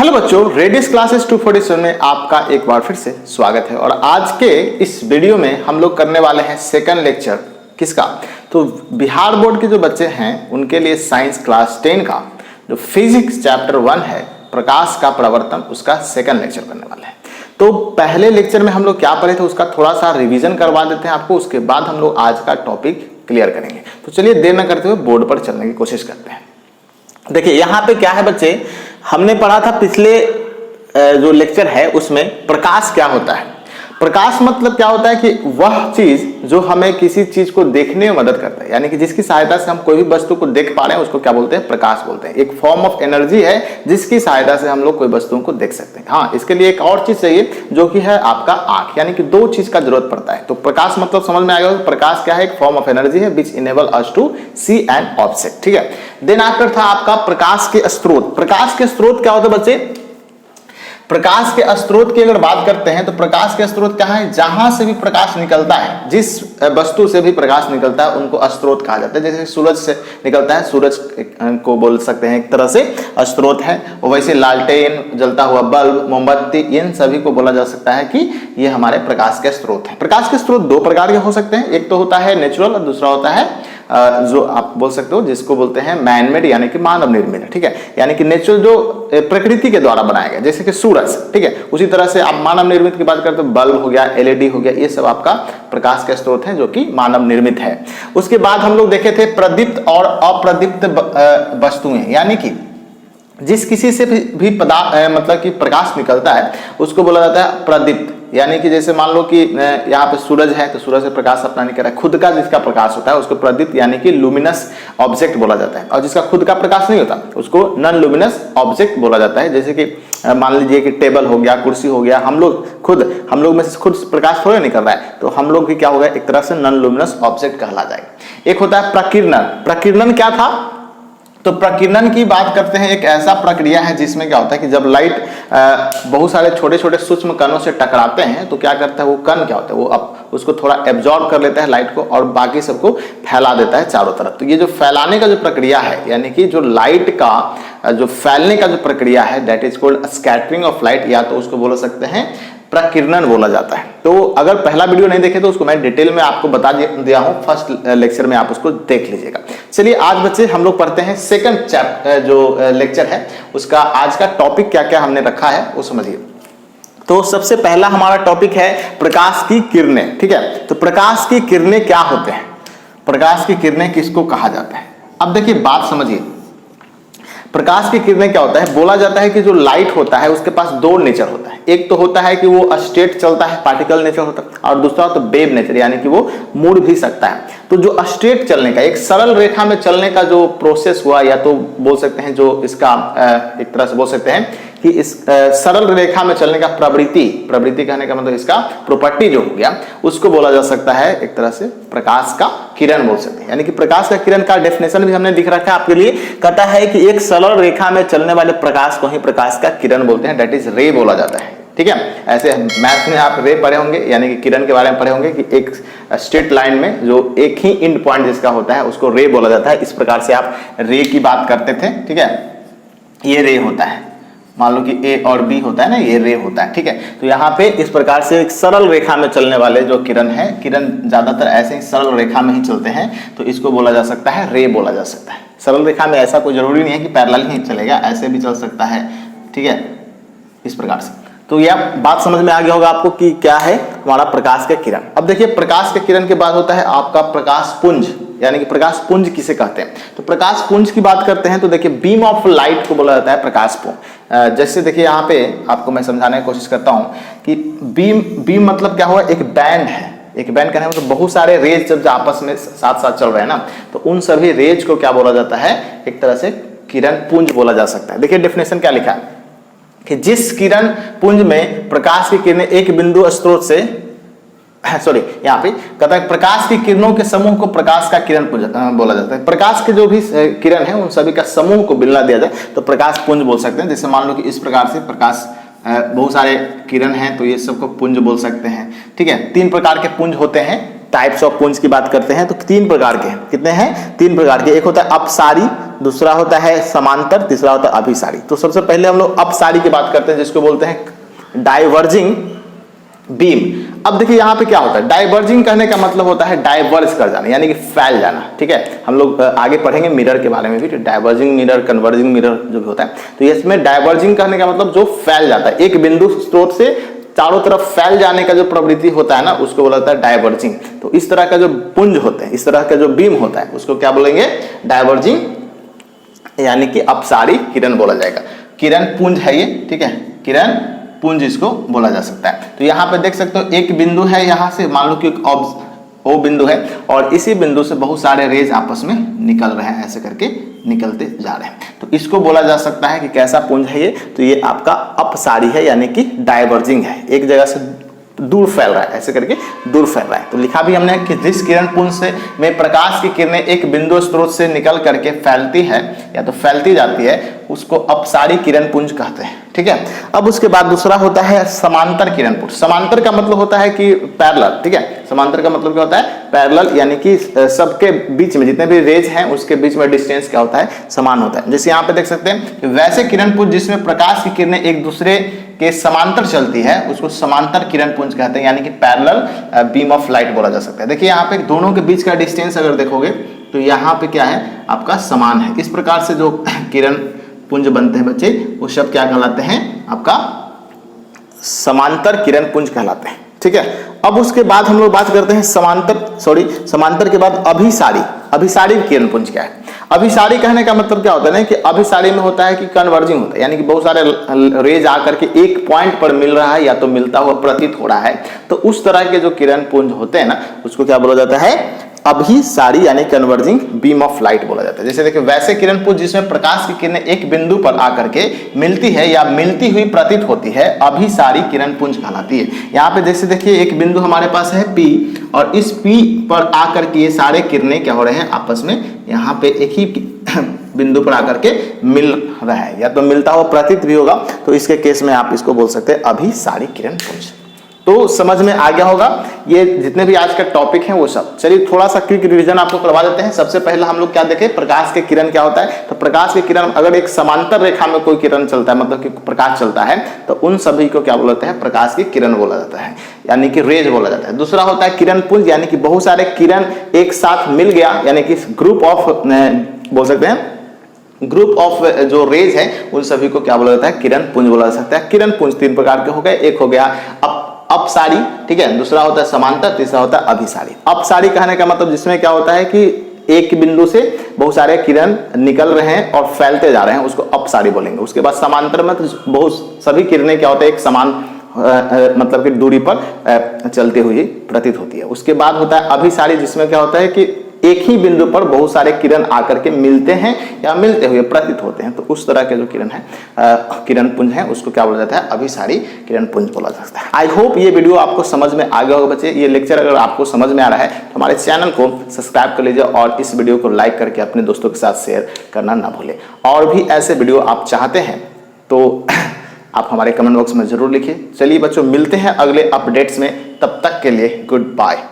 Hello बच्चों, radius classes 247 में आपका एक बार फिर से स्वागत है। और आज के इस वीडियो में हम लोग करने वाले हैं सेकंड लेक्चर। किसका? तो बिहार बोर्ड के जो बच्चे हैं उनके लिए साइंस क्लास 10 का जो फिजिक्स चैप्टर 1 है, प्रकाश का प्रवर्तन, उसका सेकंड लेक्चर करने वाले हैं। तो पहले लेक्चर में हम लोग क्या पढ़े थे उसका थोड़ा सा रिवीजन करवा देते हैं आपको, उसके बाद हम लोग आज का टॉपिक क्लियर करेंगे। तो चलिए देर न करते हुए बोर्ड पर चलने की कोशिश करते हैं। देखिए यहाँ पे क्या है बच्चे, हमने पढ़ा था पिछले जो लेक्चर है उसमें प्रकाश क्या होता है। प्रकाश मतलब क्या होता है कि वह चीज जो हमें किसी चीज को देखने में मदद करता है, यानी कि जिसकी सहायता से हम कोई भी वस्तु को देख पा रहे हैं उसको क्या बोलते हैं? प्रकाश बोलते हैं। एक फॉर्म ऑफ एनर्जी है जिसकी सहायता से हम लोग कोई वस्तुओं को देख सकते हैं। हाँ, इसके लिए एक और चीज चाहिए जो कि है आपका आंख, यानी कि दो चीज का जरूरत पड़ता है। तो प्रकाश मतलब समझ में आ गया, प्रकाश क्या है? एक फॉर्म ऑफ एनर्जी है which enable us to see an object. ठीक है। देन आफ्टर था आपका प्रकाश के स्रोत। प्रकाश के स्रोत क्या होते हैं बच्चे? प्रकाश के स्रोत की अगर बात करते हैं तो प्रकाश के स्रोत क्या है? जहां से भी प्रकाश निकलता है, जिस वस्तु से भी प्रकाश निकलता है उनको स्रोत कहा जाता है। जैसे सूरज से निकलता है, सूरज को बोल सकते हैं एक तरह से स्रोत है। और वैसे लालटेन, जलता हुआ बल्ब, मोमबत्ती, इन सभी को बोला जा सकता है कि ये हमारे प्रकाश के स्रोत हैं। प्रकाश के स्रोत दो प्रकार के हो सकते हैं, एक तो होता है नेचुरल और दूसरा होता है जो आप बोल सकते हो जिसको बोलते हैं मैनमेड, यानी कि मानव निर्मित। ठीक है, यानी कि नेचुरल जो प्रकृति के द्वारा बनाया गया, जैसे कि सूरज। ठीक है, उसी तरह से आप मानव निर्मित की बात करते हो, बल्ब हो गया, एलईडी हो गया, ये सब आपका प्रकाश के स्रोत हैं जो कि मानव निर्मित है। उसके बाद हम लोग देखे थे प्रदीप्त और अप्रदीप्त वस्तुएं, यानी कि जिस किसी से भी पदार्थ मतलब कि प्रकाश निकलता है उसको बोला जाता है प्रदीप्त। यानी कि जैसे मान लो कि यहाँ पे सूरज है तो सूरज से प्रकाश अपना नहीं कर रहा है, खुद का जिसका प्रकाश होता है उसको प्रदीप्त यानी कि लुमिनस ऑब्जेक्ट बोला जाता है। और जिसका खुद का प्रकाश नहीं होता उसको नॉन लुमिनस ऑब्जेक्ट बोला जाता है। जैसे कि मान लीजिए कि टेबल हो गया, कुर्सी हो गया, हम लोग में से खुद प्रकाश थोड़ा निकल रहा है, तो हम लोग भी क्या होगा, एक तरह से नॉन लुमिनस ऑब्जेक्ट कहला जाएगा। एक होता है प्रकीर्णन। प्रकीर्णन क्या था? तो प्रकीर्णन की बात करते हैं, एक ऐसा प्रक्रिया है जिसमें क्या होता है कि जब लाइट बहुत सारे छोटे छोटे सूक्ष्म कणों से टकराते हैं तो क्या करता है वो कण, क्या होता है वो उसको थोड़ा एब्जॉर्ब कर लेता है लाइट को और बाकी सबको फैला देता है चारों तरफ। तो ये जो फैलाने का जो प्रक्रिया है, यानी कि जो लाइट का जो फैलने का जो प्रक्रिया है, that is called scattering of light, या तो उसको बोल सकते हैं प्रकीर्णन बोला जाता है। तो अगर पहला वीडियो नहीं देखे तो उसको मैं डिटेल में आपको बता दिया हूं, फर्स्ट लेक्चर में आप उसको देख लीजिएगा। चलिए आज बच्चे हम लोग पढ़ते हैं सेकंड चैप्टर जो लेक्चर है उसका आज का टॉपिक क्या क्या हमने रखा है वो समझिए। तो सबसे पहला हमारा टॉपिक है प्रकाश की किरणें। ठीक है, तो प्रकाश की किरणें क्या होते हैं, प्रकाश की किरणें किसको कहा जाता है? अब देखिए बात समझिए, प्रकाश की किरणें क्या होता है? बोला जाता है कि जो लाइट होता है उसके पास दो नेचर होता है। एक तो होता है कि वो स्टेट चलता है, पार्टिकल नेचर होता है, और दूसरा तो वेव नेचर, यानी कि वो मुड़ भी सकता है। तो जो स्ट्रेट चलने का, एक सरल रेखा में चलने का जो प्रोसेस हुआ, या तो बोल सकते हैं जो इसका एक तरह से बोल सकते हैं कि इस सरल रेखा में चलने का प्रवृत्ति कहने का मतलब इसका प्रॉपर्टी जो हो गया उसको बोला जा सकता है एक तरह से प्रकाश का किरण बोल सकते हैं। यानी कि प्रकाश का किरण का डेफिनेशन भी हमने लिख रखा है आपके लिए, कहता है कि एक सरल रेखा में चलने वाले प्रकाश को ही प्रकाश का किरण बोलते हैं, दैट इज रे बोला जाता है। ठीक है, ऐसे मैथ में आप रे पढ़े होंगे, यानी कि किरण के बारे में पढ़े होंगे कि एक स्ट्रेट लाइन में जो एक ही एंड पॉइंट जिसका होता है उसको रे बोला जाता है। इस प्रकार से आप रे की बात करते थे। ठीक है, ये रे होता है, मान लो कि ए और बी होता है ना, ये रे होता है। ठीक है, तो यहाँ पे इस प्रकार से एक सरल रेखा में चलने वाले जो किरण है, किरण ज्यादातर ऐसे ही सरल रेखा में ही चलते हैं, तो इसको बोला जा सकता है रे बोला जा सकता है। सरल रेखा में ऐसा कोई जरूरी नहीं है कि पैरेलल ही चलेगा, ऐसे भी चल सकता है। ठीक है, इस प्रकार से। तो यह बात समझ में आ गया होगा आपको कि क्या है हमारा प्रकाश के किरण। अब देखिए प्रकाश के किरण के बाद होता है आपका प्रकाश पुंज, यानी कि प्रकाश पुंज किसे कहते हैं? तो प्रकाश पुंज की बात करते हैं तो देखिए बीम ऑफ लाइट को बोला जाता है प्रकाश पुंज। जैसे देखिए यहाँ पे आपको मैं समझाने की कोशिश करता हूँ कि बीम मतलब क्या हुआ, एक बैंड है। एक बैंड कहने में तो बहुत सारे रेज जब आपस में साथ साथ चल रहे हैं ना, तो उन सभी रेज को क्या बोला जाता है? एक तरह से किरण पुंज बोला जा सकता है। देखिए डेफिनेशन क्या लिखा है कि जिस किरण पुंज में प्रकाश की किरणें एक बिंदु स्रोत से यहाँ पे कहता है प्रकाश की किरणों के समूह को प्रकाश का किरण पुंज बोला जाता है। प्रकाश के जो भी किरण है उन सभी का समूह को मिला दिया जाए तो प्रकाश पुंज बोल सकते हैं। जैसे मान लो कि इस प्रकार से प्रकाश बहुत सारे किरण हैं तो ये सबको पुंज बोल सकते हैं। ठीक है, 3 प्रकार के पुंज होते हैं, टाइप्स ऑफ पुंज की बात करते हैं तो 3 प्रकार के, कितने हैं? 3 प्रकार के। एक होता है अपसारी, दूसरा होता है समांतर, तीसरा होता है अभिसारी। तो सबसे पहले हम लोग अपसारी की बात करते हैं, जिसको बोलते हैं डाइवर्जिंग बीम। अब देखिए यहाँ पे क्या होता है, डाइवर्जिंग कहने का मतलब होता है डाइवर्ज कर जाना, यानी कि फैल जाना। ठीक है, हम लोग आगे पढ़ेंगे मिरर के बारे में भी, डाइवर्जिंग मिरर, कन्वर्जिंग मिरर जो भी होता है। तो इसमें डाइवर्जिंग कहने का मतलब जो फैल जाता है, एक बिंदु स्रोत से चारों तरफ फैल जाने का जो प्रवृत्ति होता है ना, उसको बोला जाता है डाइवर्जिंग। तो इस तरह का जो पुंज होते हैं, इस तरह का जो बीम होता है, उसको क्या बोलेंगे, डाइवर्जिंग, यानी कि अपसारी किरण बोला जाएगा। किरण पुंज है ये, ठीक है, किरण पुंज इसको बोला जा सकता है। तो यहाँ पे देख सकते हो एक बिंदु है, यहाँ से मान लो कि ओ बिंदु है, और इसी बिंदु से बहुत सारे रेज आपस में निकल रहे हैं, ऐसे करके निकलते जा रहे हैं। तो इसको बोला जा सकता है कि कैसा पुंज है ये, तो ये आपका अपसारी है, यानी कि डाइवर्जिंग है, एक जगह से दूर फैल रहा है, ऐसे करके दूर फैल रहा है। तो लिखा भी हमने कि जिस किरण पुंज से में प्रकाश की किरणें एक बिंदु स्रोत से निकल करके फैलती है या तो फैलती जाती है, उसको अपसारी किरण पुंज कहते हैं। ठीक है, अब उसके बाद दूसरा होता है समांतर किरण पुंज। समांतर का मतलब होता है कि पैरेलल। ठीक है, समांतर का मतलब क्या होता है, पैरेलल, यानी कि सबके बीच में जितने भी रेज हैं उसके बीच में डिस्टेंस क्या होता है, समान होता है। जैसे यहाँ पे देख सकते हैं, वैसे किरण पुंज जिसमें प्रकाश की किरणें एक दूसरे के समांतर चलती है, उसको समांतर किरण पुंज कहते हैं, यानी कि पैरेलल बीम ऑफ लाइट बोला जा सकता है। देखिए यहाँ पे दोनों के बीच का डिस्टेंस अगर देखोगे तो यहाँ पे क्या है, आपका समान है। इस प्रकार से जो किरण पुंज बनते हैं बच्चे, वो सब क्या कहलाते हैं, आपका समांतर किरण पुंज कहलाते हैं। ठीक है, अब उसके बाद हम लोग बात करते हैं समांतर के बाद अभिसारी किरण पुंज क्या है। अभिसारी कहने का मतलब क्या होता है ना, कि अभिसारी में होता है कि कन्वर्जिंग होता है, यानी कि बहुत सारे रेज आकर के एक पॉइंट पर मिल रहा है या तो मिलता हुआ प्रतीत हो रहा है। तो उस तरह के जो किरण पुंज होते हैं ना, उसको क्या बोला जाता है, अभिसारी, यानी कन्वर्जिंग बीम ऑफ लाइट बोला जाता है। जैसे देखिए, वैसे किरण पुंज जिसमें प्रकाश की किरणें एक बिंदु पर आकर के मिलती है या मिलती हुई प्रतीत होती है, अभिसारी किरण पुंज कहलाती है। यहाँ पे जैसे देखिए, एक बिंदु हमारे पास है P, और इस P पर आकर के ये सारे किरणें क्या हो रहे हैं, आपस में यहाँ पे एक ही बिंदु पर आकर के मिल रहा है, या तो मिलता हुआ प्रतीत भी होगा। तो इसके केस में आप इसको बोल सकते हैं अभिसारी किरण पुंज। तो समझ में आ गया होगा ये जितने भी आज का टॉपिक है वो सब। चलिए थोड़ा सा क्विक रिवीजन आपको करवा देते हैं। सबसे पहले हम लोग क्या देखें, प्रकाश के किरण क्या होता है। तो प्रकाश के किरण, अगर एक समांतर रेखा में कोई किरण चलता है, मतलब कि प्रकाश चलता है, तो उन सभी को क्या बोलते हैं, प्रकाश की किरण बोला जाता है, यानी कि रेज बोला जाता है। दूसरा होता है किरण पुंज, यानी कि बहुत सारे किरण एक साथ मिल गया, यानी कि ग्रुप ऑफ बोल सकते हैं, ग्रुप ऑफ जो रेज है उन सभी को क्या बोला जाता है, किरण पुंज बोला जा सकता है। किरण पुंज तीन प्रकार के हो गए, एक हो गया अपसारी, ठीक है, दूसरा होता है समांतर, तीसरा होता है अभिसारी। अपसारी कहने का मतलब जिसमें क्या होता है कि एक बिंदु से बहुत सारे किरण निकल रहे हैं और फैलते जा रहे हैं, उसको अपसारी बोलेंगे। उसके बाद समांतर में तो बहुत सभी किरणें क्या होता है, एक समान मतलब कि दूरी पर चलती हुई प्रतीत होती है। उसके बाद होता है अभिसारी, जिसमें क्या होता है कि एक ही बिंदु पर बहुत सारे किरण आकर के मिलते हैं या मिलते हुए प्रतीत होते हैं। तो उस तरह के जो किरण है, किरण पुंज है, उसको क्या बोला जाता है, अभिसारी किरण पुंज बोला जाता है। आई होप ये वीडियो आपको समझ में आ गया होगा बच्चे। ये लेक्चर अगर आपको समझ में आ रहा है तो हमारे चैनल को सब्सक्राइब कर लीजिए और इस वीडियो को लाइक करके अपने दोस्तों के साथ शेयर करना ना भूलें। और भी ऐसे वीडियो आप चाहते हैं तो आप हमारे कमेंट बॉक्स में जरूर लिखिए। चलिए बच्चों, मिलते हैं अगले अपडेट्स में, तब तक के लिए गुड बाय।